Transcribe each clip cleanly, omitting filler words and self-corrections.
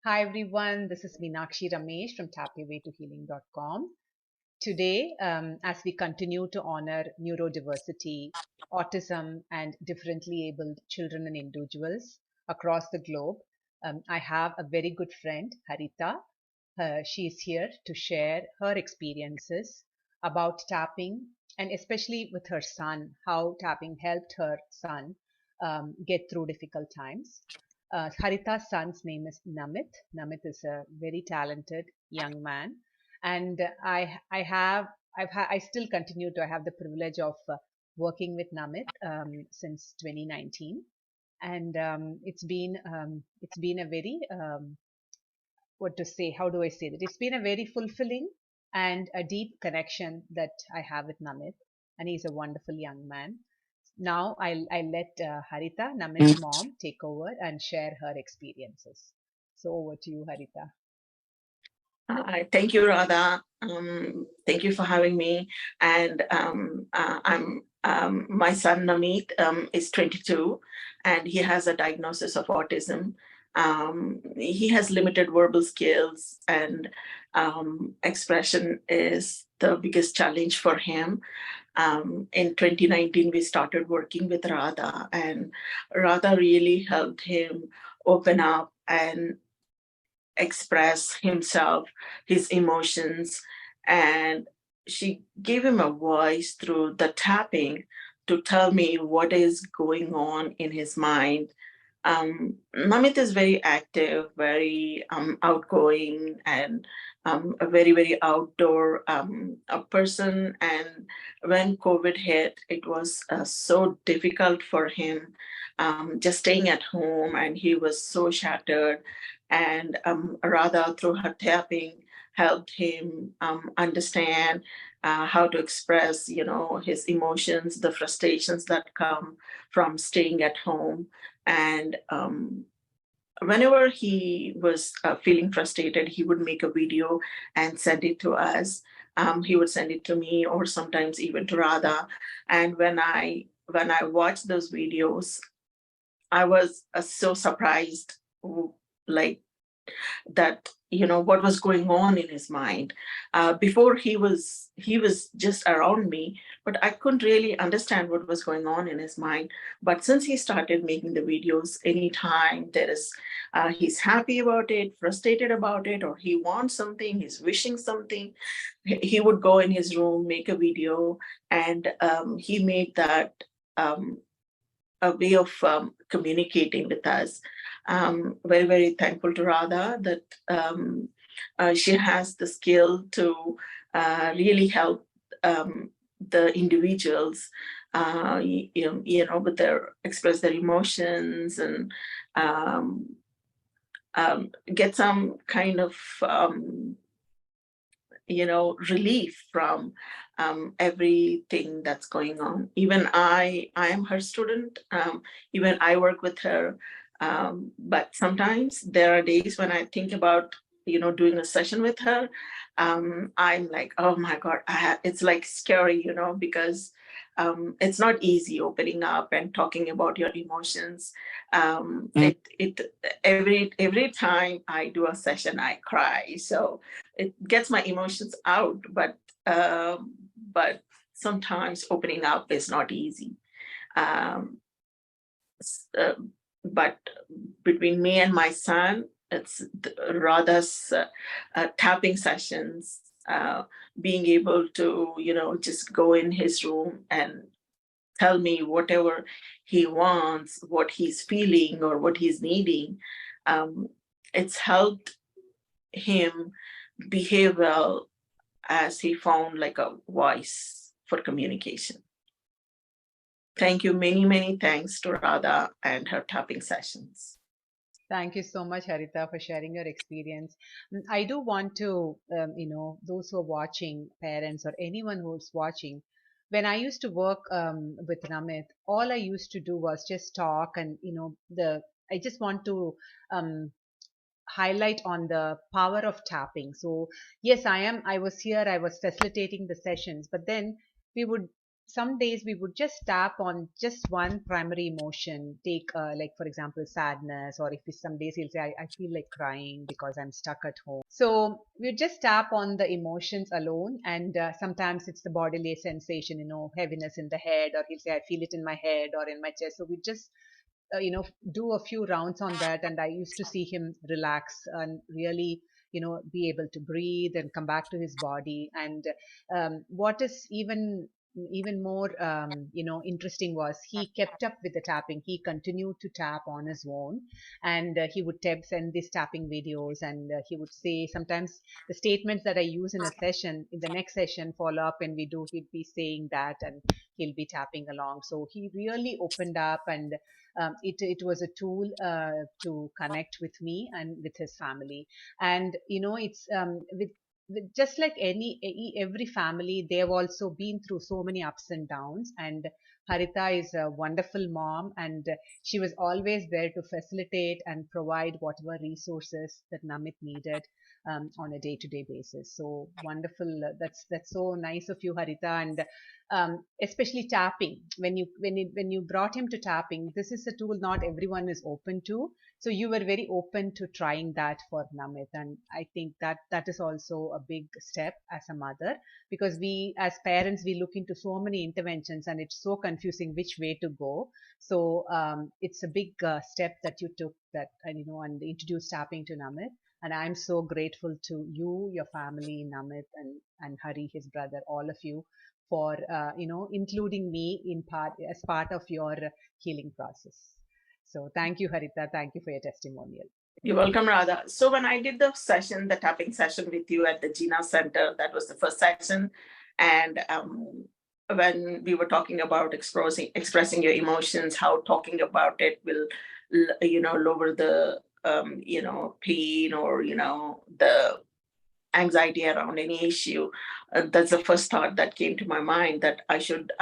Hi everyone, this is Meenakshi Ramesh from tapyourwaytohealing.com. Today, as we continue to honor neurodiversity, autism, and differently abled children and individuals across the globe, I have a very good friend, Haritha. She is here to share her experiences about tapping and especially with her son, how tapping helped her son get through difficult times. Haritha's son's name is Namit. Namit is a very talented young man, and I still continue to have the privilege of working with Namit since 2019, and it's been a very what to say? How do I say that? It's been a very fulfilling and a deep connection that I have with Namit, and he's a wonderful young man. Now I'll let Haritha, Namit's mom, take over and share her experiences. So over to you, Haritha. Thank you, Radha. Thank you for having me. And I'm my son Namit is 22, and he has a diagnosis of autism. He has limited verbal skills, and expression is the biggest challenge for him. In 2019, we started working with Radha, and Radha really helped him open up and express himself, his emotions, and she gave him a voice through the tapping to tell me what is going on in his mind. Namit is very active, very outgoing, and a very, very outdoor a person. And when COVID hit, it was so difficult for him just staying at home, and he was so shattered. And Radha, through her tapping, helped him understand how to express, his emotions, the frustrations that come from staying at home. And whenever he was feeling frustrated, he would make a video and send it to us. He would send it to me, or sometimes even to Radha. And when I watched those videos, I was so surprised, like that, what was going on in his mind. Before, he was just around me, but I couldn't really understand what was going on in his mind. But since he started making the videos, anytime there is he's happy about it, frustrated about it, or he wants something, he's wishing something, he would go in his room, make a video. And he made that um, a way of communicating with us. Very, very thankful to Radha that she has the skill to really help the individuals, with their express their emotions, and um, get some kind of relief from everything that's going on. Even I am her student. Even I work with her. But sometimes there are days when I think about, doing a session with her. I'm like, oh my God, it's like scary, because it's not easy opening up and talking about your emotions. It every time I do a session, I cry. So it gets my emotions out, but sometimes opening up is not easy. Um, uh, but between me and my son, it's Radha's tapping sessions, being able to, just go in his room and tell me whatever he wants, what he's feeling, or what he's needing. Um, it's helped him behave well, as he found like a voice for communication. Thank you. Many, many thanks to Radha and her tapping sessions. Thank you so much, Haritha, for sharing your experience. I do want to, those who are watching, parents or anyone who's watching, when I used to work with Namit, all I used to do was just talk and, I just want to um, highlight on the power of tapping. So yes, I was here, I was facilitating the sessions, but then we would some days we would just tap on just one primary emotion. Take like for example sadness, or if some days he'll say I feel like crying because I'm stuck at home. So we just tap on the emotions alone, and sometimes it's the bodily sensation, heaviness in the head, or he'll say I feel it in my head or in my chest. So we just do a few rounds on that, and I used to see him relax and really be able to breathe and come back to his body. And what is even more interesting was he kept up with the tapping. He continued to tap on his own, and he would send these tapping videos, and he would say sometimes the statements that I use in a session, in the next session follow up and we do, he'd be saying that, and he'll be tapping along. So he really opened up, and it was a tool to connect with me and with his family. And it's with just like every family, they have also been through so many ups and downs. And Haritha is a wonderful mom, and she was always there to facilitate and provide whatever resources that Namit needed on a day-to-day basis. So wonderful. That's so nice of you, Haritha. And especially tapping, when you brought him to tapping, this is a tool not everyone is open to. So you were very open to trying that for Namit, and I think that is also a big step as a mother, because we as parents, we look into so many interventions and it's so confusing which way to go. So it's a big step that you took, that and introduced tapping to Namit. And I'm so grateful to you, your family, Namit, and Hari, his brother, all of you, for including me in part as part of your healing process. So thank you, Haritha. Thank you for your testimonial. You're welcome, Radha. So when I did the session, the tapping session with you at the Gina Center, that was the first session. And when we were talking about expressing your emotions, how talking about it will, lower the, pain, or, the anxiety around any issue. That's the first thought that came to my mind, that I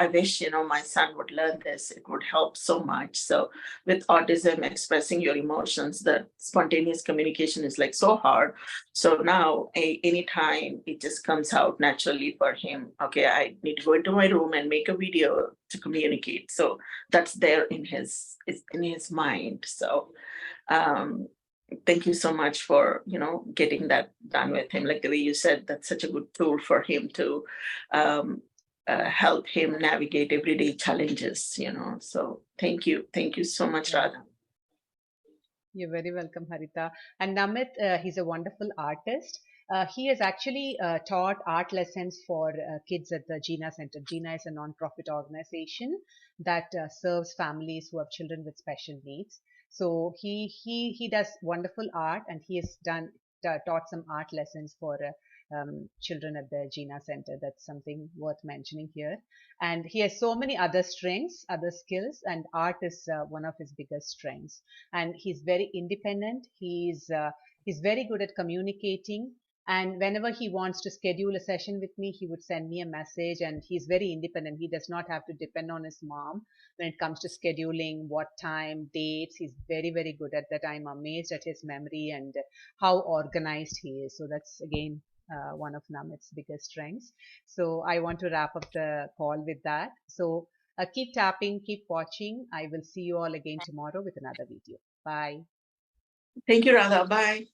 wish, my son would learn this. It would help so much. So with autism, expressing your emotions, the spontaneous communication is like so hard. So now anytime it just comes out naturally for him. Okay, I need to go into my room and make a video to communicate. So that's there in his mind. So um, thank you so much for getting that done with him, like the way you said, that's such a good tool for him to um, help him navigate everyday challenges. So thank you so much, Yeah. Radha. You're very welcome, Haritha. And Namit, he's a wonderful artist. He has actually taught art lessons for kids at the Gina Center. Gina is a non-profit organization that serves families who have children with special needs. So he does wonderful art, and he has taught some art lessons for children at the Gina Center. That's something worth mentioning here. And he has so many other strengths, other skills, and art is one of his biggest strengths. And he's very independent. He's very good at communicating, and whenever he wants to schedule a session with me, he would send me a message. And he's very independent. He does not have to depend on his mom when it comes to scheduling what time, dates. He's very, very good at that. I'm amazed at his memory and how organized he is. So that's again one of Namit's biggest strengths. So I want to wrap up the call with that. So keep tapping, keep watching. I will see you all again tomorrow with another video. Bye. Thank you, Radha. Bye.